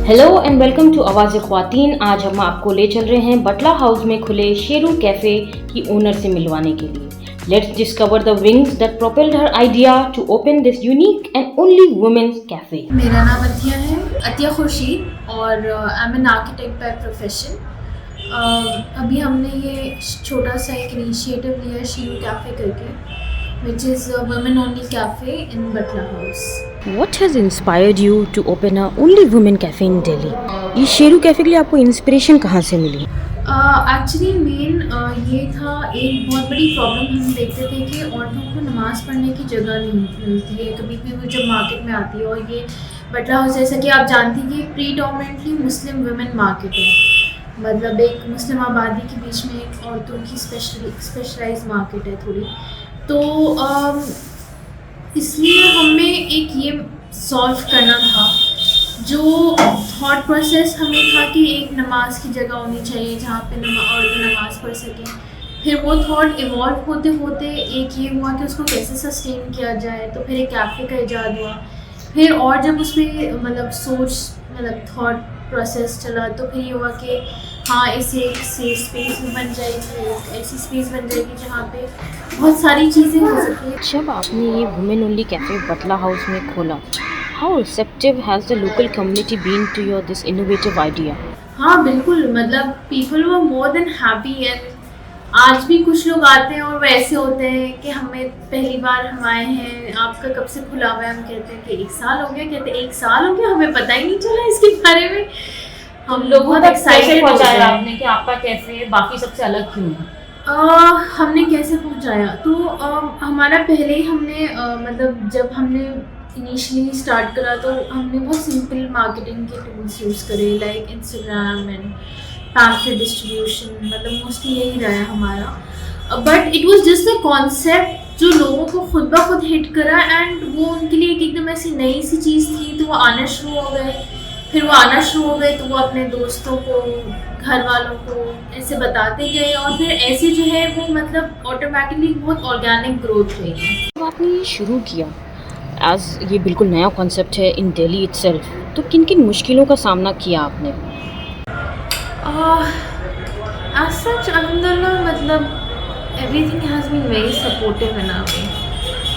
Hello and welcome to आवाज़ ख्वातीन। आज हम आपको ले चल रहे हैं बटला हाउस में खुले शेरू कैफ़े की ओनर से मिलवाने के लिए। Let's discover the wings that propelled her idea to open this unique and only women's cafe. मेरा नाम अतिया है, अतिया खुर्शीद, और I am an architect by profession. अभी हमने ये छोटा सा एक इनिशिएटिव लिया शेरू कैफ़े करके, which is a women only cafe in Batla House. What has inspired you to open a only women cafe in Delhi? ये शेरू कैफ़े के लिए आपको इंस्पिरेशन कहाँ से मिली? एक्चुअली मेन ये था, एक बहुत बड़ी प्रॉब्लम हम देखते थे कि औरतों को नमाज़ पढ़ने की जगह नहीं मिलती है कभी भी वो जब मार्केट में आती है। और ये बटला हाउस, जैसा कि आप जानती हैं, कि प्रीडोमिनेंटली मुस्लिम वुमेन मार्केट है, मतलब एक मुस्लिम आबादी के बीच में एक औरतों की स्पेशलाइज मार्केट है थोड़ी। तो इसलिए हमें एक ये सॉल्व करना था, जो थॉट प्रोसेस हमें था कि एक नमाज की जगह होनी चाहिए जहाँ पे औरतें नमाज़ पढ़ सकें। फिर वो थॉट इवॉल्व होते होते एक ये हुआ कि उसको कैसे सस्टेन किया जाए, तो फिर एक कैफ़े का इजाद हुआ। फिर और जब उसमें मतलब थॉट प्रोसेस चला, तो फिर ये हुआ कि हाँ, इसे एक सेफ स्पेस बन जाएगी, एक ऐसी स्पेस बन जाएगी जहाँ पे बहुत सारी चीज़ें हो सकती हैं। जब आपने ये women only cafe Batla House में खोला, how receptive has the local community been to your this innovative idea? हाँ बिल्कुल, मतलब people were more than happy. And आज भी कुछ लोग आते हैं और वैसे होते हैं कि हमें पहली बार हम आए हैं, आपका कब से खुला हुआ है? हम कहते हैं कि 1 साल हो गया। कहते हैं 1 साल हो गया, हमें पता ही नहीं चला इसके बारे में। हम लोग बहुत एक्साइटेड पहुंचाया आपने कि आपका कैफे बाकी सबसे अलग क्यों है? हमने कैसे पहुंचाया, तो हमारा पहले ही हमने मतलब जब हमने इनिशियली स्टार्ट करा तो हमने बहुत सिंपल मार्केटिंग के टूल्स यूज़ करे, like Instagram and pamphlet distribution, मतलब मोस्टली यही रहा है हमारा। But it was just the concept जो लोगों को खुद ब खुद हिट करा, एंड वो उनके लिए एकदम ऐसी नई सी चीज़ थी, तो वो आना शुरू हो गए। फिर वो आना शुरू हो गए तो वो अपने दोस्तों को, घर वालों को ऐसे बताते गए, और फिर ऐसे जो है वो मतलब ऑटोमेटिकली बहुत ऑर्गेनिक ग्रोथ हुई है। जब आपने ये शुरू किया, एज ये बिल्कुल नया कॉन्सेप्ट है इन दिल्ली इटसेल्फ, तो किन किन मुश्किलों का सामना किया आपने? एज सच अल्हम्दुलिल्लाह, मतलब everything has been very supportive in our way,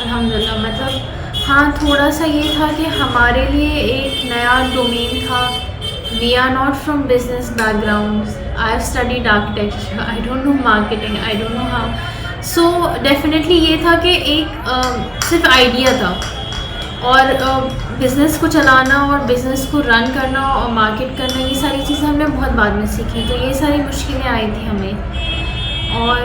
अल्हम्दुलिल्लाह। मतलब हाँ, थोड़ा सा ये था कि हमारे लिए एक नया डोमेन था। We are not from business background, I have studied architecture, I don't know marketing, I don't know how. So definitely ये था कि एक सिर्फ आइडिया था, और बिज़नेस को चलाना और बिज़नेस को रन करना और मार्केट करना, ये सारी चीज़ें हमने बहुत बाद में सीखी। तो ये सारी मुश्किलें आई थी हमें, और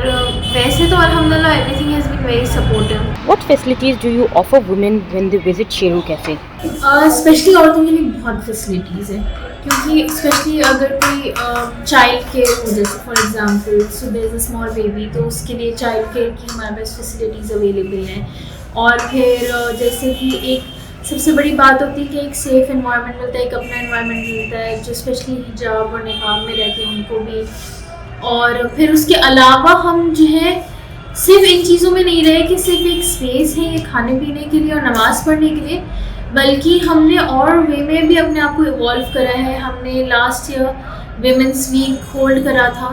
वैसे तो अल्हम्दुलिल्लाह everything has been very supportive. What facilities do you offer women when they visit Sheru cafe? Specially औरतों के लिए बहुत फैसिलिटीज़ है, क्योंकि स्पेशली अगर कोई चाइल्ड केयर हो, जैसे फॉर एग्जांपल सुबह इज़ अ स्मॉल बेबी, तो उसके लिए चाइल्ड केयर की हमारे पास फैसिलिटीज़ अवेलेबल हैं। और फिर जैसे कि एक सबसे बड़ी बात होती है कि एक सेफ़ एनवायरनमेंट मिलता है, एक अपना एनवायरनमेंट मिलता है, जो स्पेशली हिजाब और निकाब में रहते हैं उनको भी। और फिर उसके अलावा हम जो है सिर्फ इन चीज़ों में नहीं रहे कि सिर्फ एक स्पेस है ये खाने पीने के लिए और नमाज़ पढ़ने के लिए, बल्कि हमने और वे में भी अपने आप को इवॉल्व करा है। हमने last year women's week hold करा था,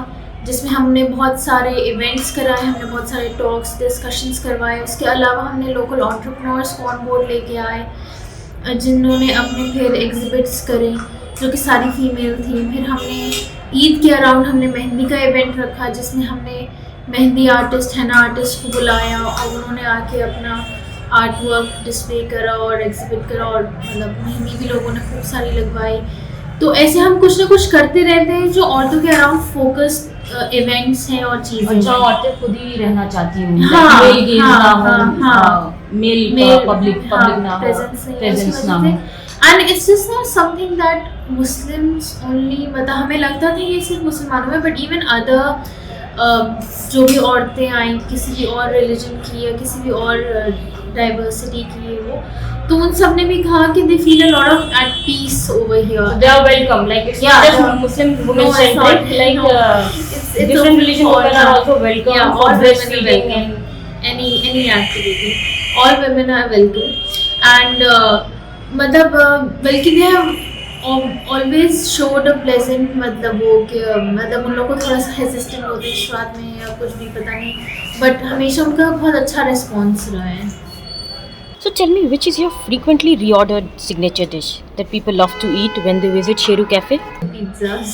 जिसमें हमने बहुत सारे इवेंट्स कराए, हमने बहुत सारे टॉक्स डिस्कशंस करवाए। उसके अलावा हमने लोकल एंटरप्रेन्योर्स को ऑन बोर्ड लेके आए, जिन्होंने अपने फिर एग्जिबिट्स करे, जो कि सारी फीमेल थी। फिर हमने ईद के अराउंड हमने मेहंदी का इवेंट रखा, जिसमें हमने मेहंदी आर्टिस्ट, हैना आर्टिस्ट को बुलाया, और उन्होंने आके अपना आर्ट वर्क डिस्प्ले करा और एग्जिबिट करा, और मतलब मेहंदी भी लोगों ने खूब सारी लगवाई। तो ऐसे हम कुछ ना कुछ करते रहते हैं जो औरतों के अराउंड फोकस्ड इवेंट्स हैं और चीज़ें। अच्छा, औरतें खुद ही रहना चाहती हैं, मेल पब्लिक प्रेजेंस ना हो। And it's just not something that Muslims only, मतलब हमें लगता था ये सिर्फ मुसलमानों में, बट इवन अदर जो भी औरतें आई किसी भी और रिलीजन की या किसी भी और डाइवर्सिटी की है वो, तो उन सब ने भी कहा कि they feel a lot of at peace over here, they are welcome, like it's not just Muslim women centric, like different religion people are also welcome for breastfeeding and any activity, all women are welcome. And मतलब बल्कि they have always showed a pleasant, मतलब वो कि मतलब उन लोगों को थोड़ा सा हेजिस्टेंट होते हैं शुरुआत में या कुछ भी पता नहीं, बट हमेशा उनका बहुत अच्छा रिस्पॉन्स रहा है। So tell me, which is your frequently reordered signature dish that people love to eat when they visit Sheru Cafe? Pizzas.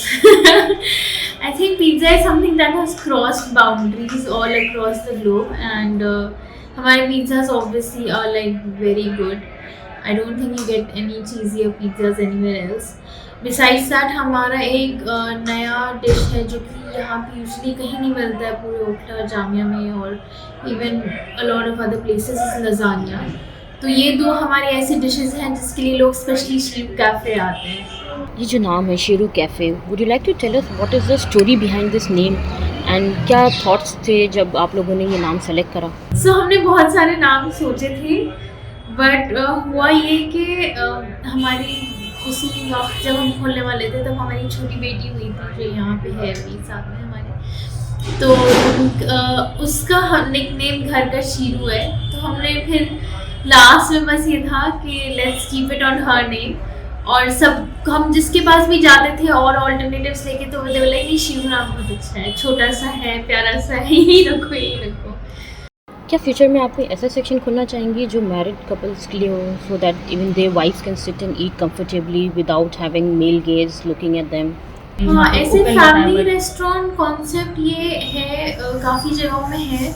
I think pizza is something that has crossed boundaries all across the globe, and हमारे pizzas obviously are like very good. I don't think you get any cheesier pizzas anywhere else. Besides that, हमारा एक नया dish है जो कि यहाँ पे usually कहीं नहीं मिलता है पूरे ओखला जामिया में और even a lot of other places, is lasagna. तो ये दो हमारे ऐसे डिशेस हैं जिसके लिए लोग स्पेशली शेरू कैफ़े आते हैं। ये जो नाम है Sheru cafe, would you like to tell us what is the story behind this name and क्या थॉट्स थे जब आप लोगों ने ये नाम सेलेक्ट करा? सो हमने बहुत सारे नाम सोचे थे, बट हुआ ये कि हमारी उसी वक्त जब हम खोलने वाले थे तब हमारी छोटी बेटी हुई थी जो यहाँ पे है अभी साथ में हमारे, तो उसका निकनेम घर का शीरू है। तो हमने फिर लास्ट में बस ये था कि let's keep it on her name, और सब हम जिसके पास भी जाते थे और ऑल्टरनेटिव्स लेके तो बोले नहीं शीरू नाम बहुत अच्छा है, छोटा सा है, प्यारा सा है, यही रखो यही रखो। क्या फ्यूचर में आप कोई ऐसा सेक्शन खोलना चाहेंगी जो मैरिड कपल्स के लिए हो, so that even their wifes can sit and eat comfortably without having male gaze looking at them? हाँ, ऐसे फैमिली रेस्टोरेंट कॉन्सेप्ट ये है, काफ़ी जगहों में है,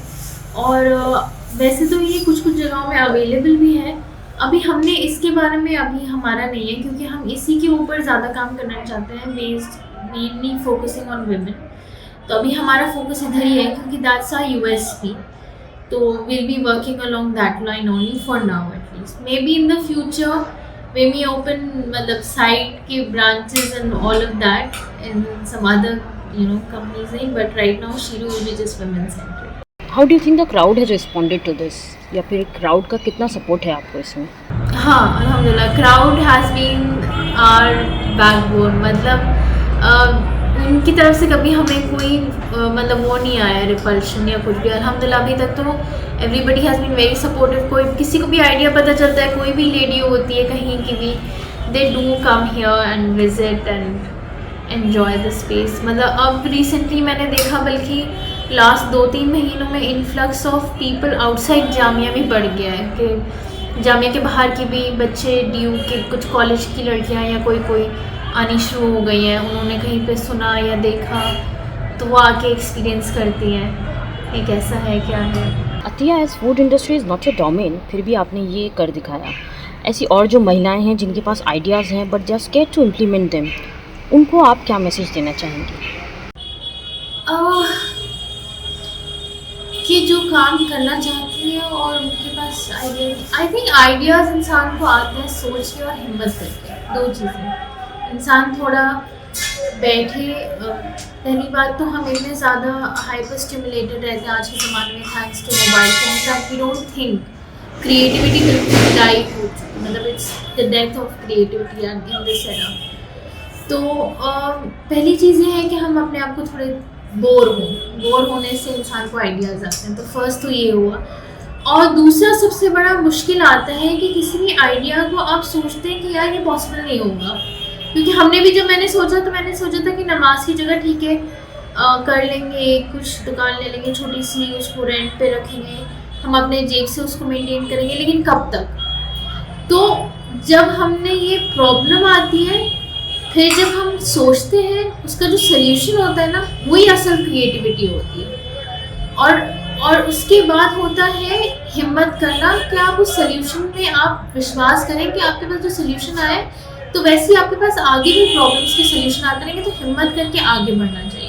और वैसे तो ये कुछ कुछ जगहों में अवेलेबल भी है। अभी हमने इसके बारे में अभी हमारा नहीं है क्योंकि हम इसी के ऊपर ज़्यादा काम करना चाहते हैं, based mainly focusing on women. तो अभी हमारा फोकस इधर ही है क्योंकि दैट्स आवर यूएसपी, तो will be working along that line only for now at least. Maybe in the future we may open मतलब साइड के branches and all of that in some other companies नहीं, but right now Sheroes will be just women centric. How do you think the crowd has responded to this, या फिर crowd का कितना support है आपको इसमें? हाँ, अल्हम्दुलिल्लाह crowd has been our backbone, मतलब उनकी तरफ से कभी हमें कोई मतलब वो नहीं आया रिपल्शन या कुछ भी। अल्हम्दुलिल्लाह अभी तक तो everybody has been very supportive. कोई किसी को भी आइडिया पता चलता है, कोई भी लेडी होती है कहीं की भी, they do come here and visit and enjoy the space. मतलब अब रिसेंटली मैंने देखा, बल्कि लास्ट 2-3 महीनों में influx of people outside Jamia भी बढ़ गया है कि जामिया के बाहर की भी बच्चे, ड्यू के कुछ कॉलेज की लड़कियां या कोई आनी शुरू हो गई हैं। उन्होंने कहीं पे सुना या देखा तो वो आके एक्सपीरियंस करती हैं ये कैसा है क्या है। Atiya, as food industry is not your domain, फिर भी आपने ये कर दिखाया। ऐसी और जो महिलाएं हैं जिनके पास आइडियाज़ हैं but just scared to implement them, उनको आप क्या मैसेज देना चाहेंगे? कि जो काम करना चाहती है और उनके पास आइडिया, आई थिंक आइडियाज़ इंसान को आते हैं सोच के और हिम्मत करके। 2 चीज़ें, इंसान थोड़ा बैठे, पहली बात तो हम इतने ज़्यादा हाइपर स्टिमुलेटेड रहते हैं आज के ज़माने में thanks to mobile phone, that we don't think. Creativity बिल्कुल डाई हो चुकी, मतलब it's the death of creativity in this era. तो पहली चीज़ ये है कि हम अपने आप को थोड़े बोर होने से इंसान को आइडियाज़ आते हैं, तो फर्स्ट तो ये हुआ। और दूसरा सबसे बड़ा मुश्किल आता है कि किसी भी आइडिया को आप सोचते हैं कि यार ये पॉसिबल नहीं होगा, क्योंकि हमने भी जब मैंने सोचा था कि नमाज की जगह ठीक है कर लेंगे, कुछ दुकान ले लेंगे छोटी सी, उसको रेंट पे रखेंगे, हम अपने जेब से उसको मेंटेन करेंगे, लेकिन कब तक। तो जब हमने ये प्रॉब्लम आती है, फिर जब हम सोचते हैं उसका जो सल्यूशन होता है ना, वही असल क्रिएटिविटी होती है। और उसके बाद होता है हिम्मत करना कि आप उस सल्यूशन में आप विश्वास करें कि आपके पास जो सल्यूशन आए, तो वैसे ही आपके पास आगे भी प्रॉब्लम्स के सल्यूशन आते रहेंगे, तो हिम्मत करके आगे बढ़ना चाहिए।